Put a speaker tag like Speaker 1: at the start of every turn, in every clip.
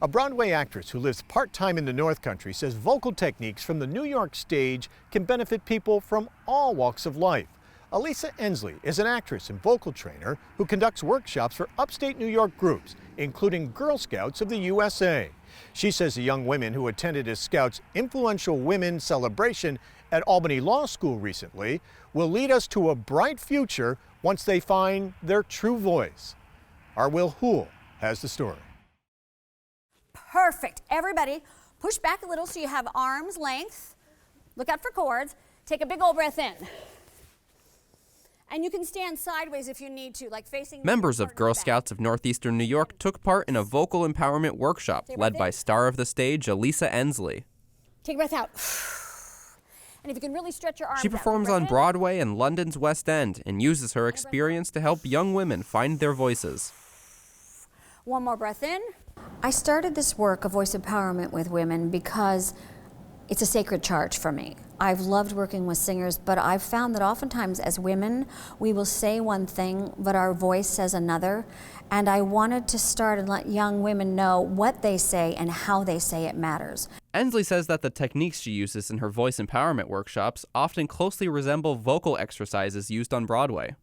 Speaker 1: A Broadway actress who lives part-time in the North Country says vocal techniques from the New York stage can benefit people from all walks of life. Alisa Endsley is an actress and vocal trainer who conducts workshops for upstate New York groups, including Girl Scouts of the USA. She says the young women who attended a Scouts Influential Women celebration at Albany Law School recently will lead us to a bright future once they find their true voice. Our Will Houle has the story.
Speaker 2: Perfect. Everybody, push back a little so you have arm's length. Look out for cords. Take a big old breath in. And you can stand sideways if you need to, like facing...
Speaker 3: Members of Girl Scouts of Northeastern New York took part in a vocal empowerment workshop led by star of the stage, Alisa Endsley.
Speaker 2: Take a breath out. And if you can really stretch your arms out.
Speaker 3: She performs on Broadway and London's West End and uses her experience to help young women find their voices.
Speaker 2: One more breath in. I started this work of voice empowerment with women because it's a sacred charge for me. I've loved working with singers, but I've found that oftentimes as women, we will say one thing, but our voice says another. And I wanted to start and let young women know what they say and how they say it matters.
Speaker 3: Endsley says that the techniques she uses in her voice empowerment workshops often closely resemble vocal exercises used on Broadway.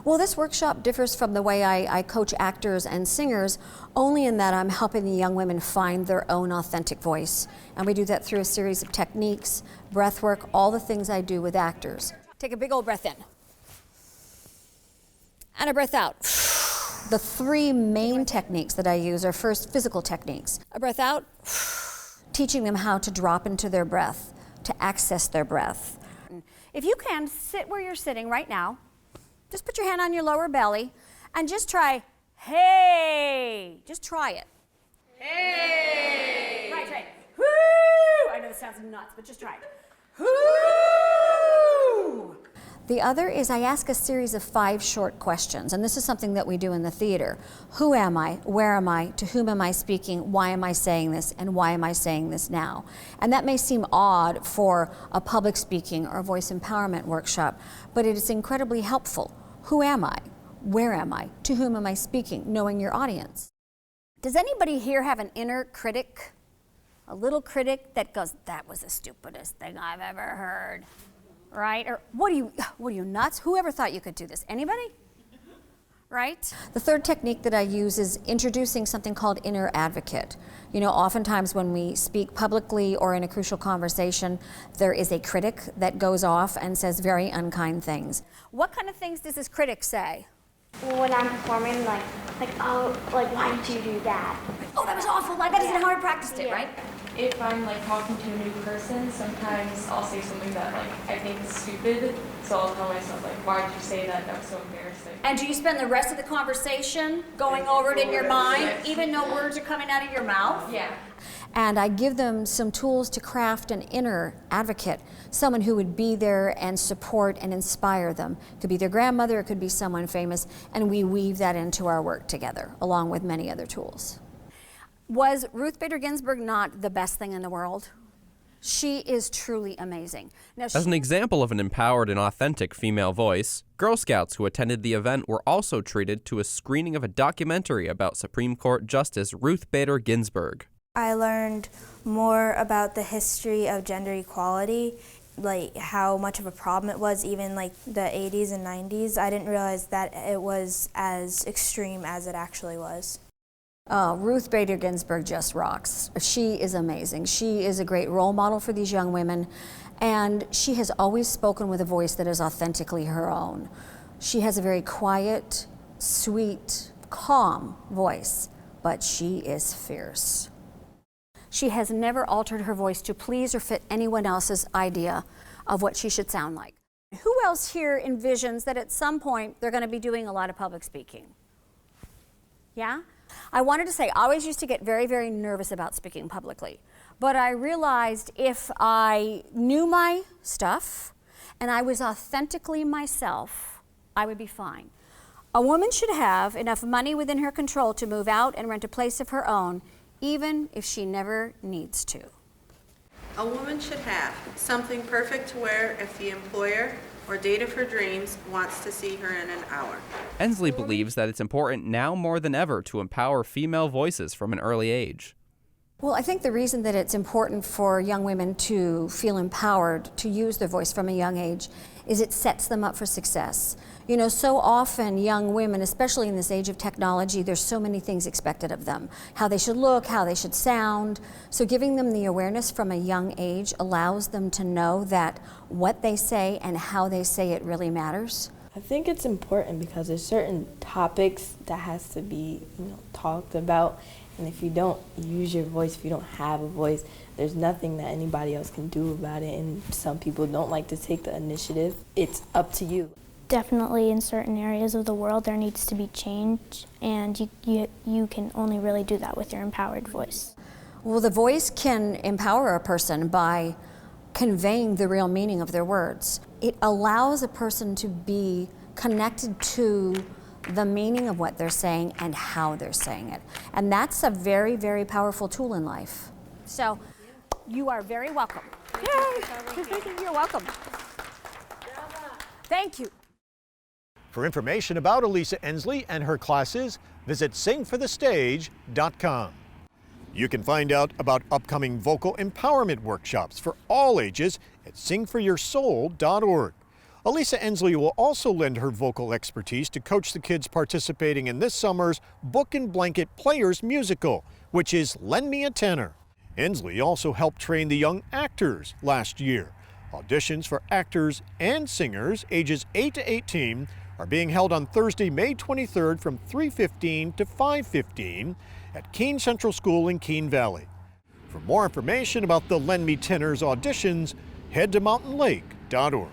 Speaker 2: Well, this workshop differs from the way I coach actors and singers only in that I'm helping the young women find their own authentic voice. And we do that through a series of techniques, breath work, all the things I do with actors. Take a big old breath in. And a breath out. The three main techniques that I use are first physical techniques. A breath out, teaching them how to drop into their breath, to access their breath. If you can, sit where you're sitting right now. Just put your hand on your lower belly and just try, hey. Just try it.
Speaker 4: Hey.
Speaker 2: Right. Woo! I know this sounds nuts, but just try it. Woo! The other is I ask a series of 5 short questions, and this is something that we do in the theater. Who am I? Where am I? To whom am I speaking? Why am I saying this? And why am I saying this now? And that may seem odd for a public speaking or voice empowerment workshop, but it is incredibly helpful. Who am I? Where am I? To whom am I speaking? Knowing your audience. Does anybody here have an inner critic? A little critic that goes, that was the stupidest thing I've ever heard. Right? Or what are you nuts? Whoever thought you could do this? Anybody? Right? The third technique that I use is introducing something called inner advocate. You know, oftentimes when we speak publicly or in a crucial conversation, there is a critic that goes off and says very unkind things. What kind of things does this critic say?
Speaker 4: When I'm performing, like, oh, like, why did you do that?
Speaker 2: Oh, that was awful. Like, that isn't how I practiced it, right?
Speaker 5: If I'm talking to a new person, sometimes I'll say something that I think is stupid. So I'll tell myself why did you say that? That was so embarrassing.
Speaker 2: And do you spend the rest of the conversation going over it in your mind, even though words are coming out of your mouth?
Speaker 5: Yeah.
Speaker 2: And I give them some tools to craft an inner advocate, someone who would be there and support and inspire them. It could be their grandmother, it could be someone famous, and we weave that into our work together, along with many other tools. Was Ruth Bader Ginsburg not the best thing in the world? She is truly amazing. Now,
Speaker 3: As an example of an empowered and authentic female voice, Girl Scouts who attended the event were also treated to a screening of a documentary about Supreme Court Justice Ruth Bader Ginsburg.
Speaker 6: I learned more about the history of gender equality, like how much of a problem it was even the 80s and 90s. I didn't realize that it was as extreme as it actually was.
Speaker 2: Ruth Bader Ginsburg just rocks. She is amazing. She is a great role model for these young women, and she has always spoken with a voice that is authentically her own. She has a very quiet, sweet, calm voice, but she is fierce. She has never altered her voice to please or fit anyone else's idea of what she should sound like. Who else here envisions that at some point they're going to be doing a lot of public speaking? Yeah? I wanted to say, I always used to get very, very nervous about speaking publicly. But I realized if I knew my stuff and I was authentically myself, I would be fine. A woman should have enough money within her control to move out and rent a place of her own, even if she never needs to.
Speaker 7: A woman should have something perfect to wear if the employer or date of her dreams wants to see her in an hour.
Speaker 3: Endsley believes that it's important now more than ever to empower female voices from an early age.
Speaker 2: Well, I think the reason that it's important for young women to feel empowered to use their voice from a young age is it sets them up for success. You know, so often young women, especially in this age of technology, there's so many things expected of them. How they should look, how they should sound. So giving them the awareness from a young age allows them to know that what they say and how they say it really matters.
Speaker 8: I think it's important because there's certain topics that has to be, talked about. And if you don't use your voice, if you don't have a voice, there's nothing that anybody else can do about it. And some people don't like to take the initiative. It's up to you.
Speaker 9: Definitely in certain areas of the world there needs to be change, and you can only really do that with your empowered voice.
Speaker 2: Well, the voice can empower a person by conveying the real meaning of their words. It allows a person to be connected to the meaning of what they're saying and how they're saying it. And that's a very, very powerful tool in life. So you are very welcome. Yay! You're welcome. Thank you.
Speaker 1: For information about Alisa Endsley and her classes, visit singforthestage.com. You can find out about upcoming vocal empowerment workshops for all ages at singforyoursoul.org. Alisa Endsley will also lend her vocal expertise to coach the kids participating in this summer's Book and Blanket Players musical, which is Lend Me a Tenor. Endsley also helped train the young actors last year. Auditions for actors and singers ages 8 to 18 are being held on Thursday, May 23rd from 3:15 to 5:15 at Keene Central School in Keene Valley. For more information about the Lend Me Tenors auditions, head to mountainlake.org.